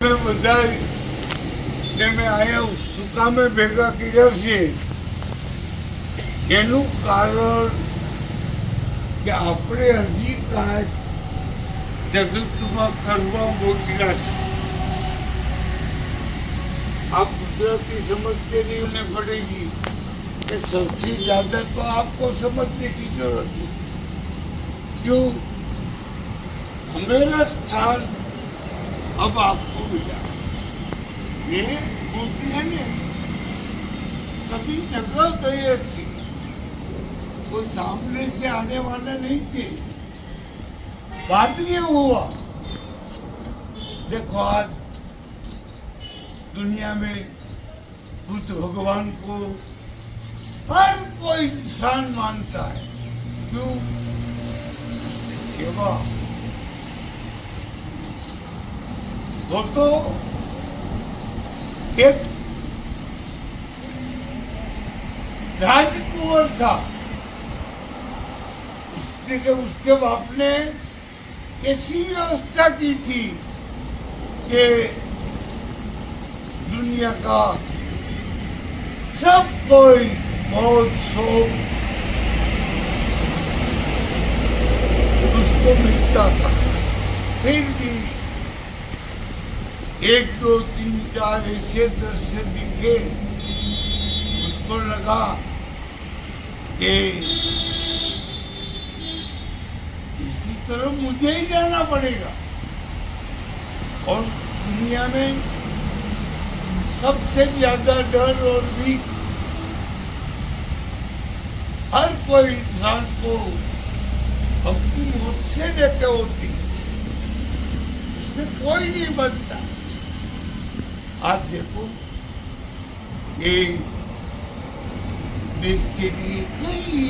બધાને મેં અહીંયા સુકામે ભેગા કર્યા છે એનું કારણ કે આપણે હજી કાંઈક જગતમાં કરવા મોકલ્યા છે. आप गुजराती समझते नहीं उन्हें पड़ेगी कि सबसे ज्यादा तो आपको समझने की जरूरत है. क्यों? हमारा स्थान अब आपको मिला. ये होती है ना, सभी जगह गए अच्छी, कोई सामने से आने वाला नहीं थे. बाद में हुआ. देखो आज दुनिया में बुद्ध भगवान को हर कोई इंसान मानता है. क्यों? उसकी सेवा. वो तो एक राजकुंवर था. उसके बाप ने ऐसी व्यवस्था की थी कि दुनिया का सब कोई बहुत शौक उसको मिलता था. फिर भी 1, 2, 3, 4 ऐसे दृश्य दिखे, उसको लगा कि इसी तरह मुझे ही जाना पड़ेगा. और दुनिया में सबसे ज्यादा डर और भी हर कोई इंसान को अपनी मौत से लेकर होती है. उसमें कोई नहीं बनता. आज देखो ये देश के लिए कई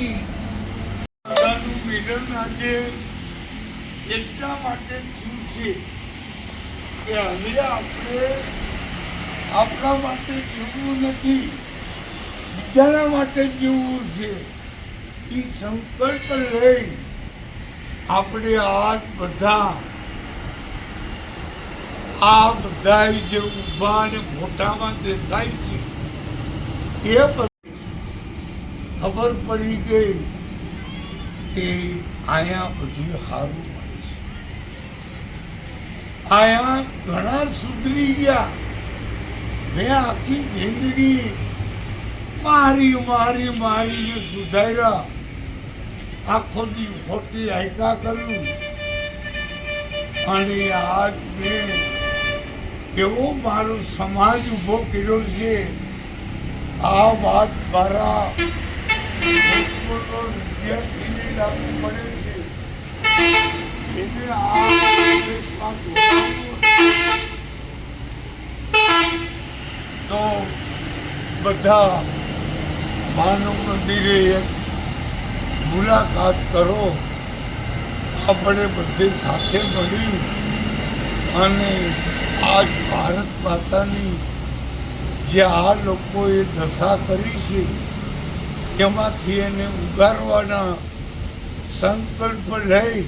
मिलन आज એટલા માટે થયું છે કે હવે આપણે આપણા માટે જીવવું નથી, બીજાના માટે જીવવું છે. એ સંકલ્પ લઈ આપણે આજ બધા જે ઊભા અને મોટામાં દેખાય છે એ ખબર પડી ગઈ કે અહીંયા બધું સારું મળે છે. અહીંયા ઘણા સુધરી ગયા. મેં આખી જિંદગી મારીને સુધાર્યા. આખો દી ખોટી આયકા કર્યું અને આજ મેં એવો મારો સમાજ ઊભો કર્યો છે. આ વાત મારા વિદ્યાર્થીને લાગુ પડે છે. એને આ દેશમાં તો બધા માનવ મંદિરે એક મુલાકાત કરો. આપણે બધે સાથે મળી અને આજ ભારત માતાની જે આ લોકોએ દશા કરી છે એમાંથી એને ઉગારવાના સંકલ્પ લઈ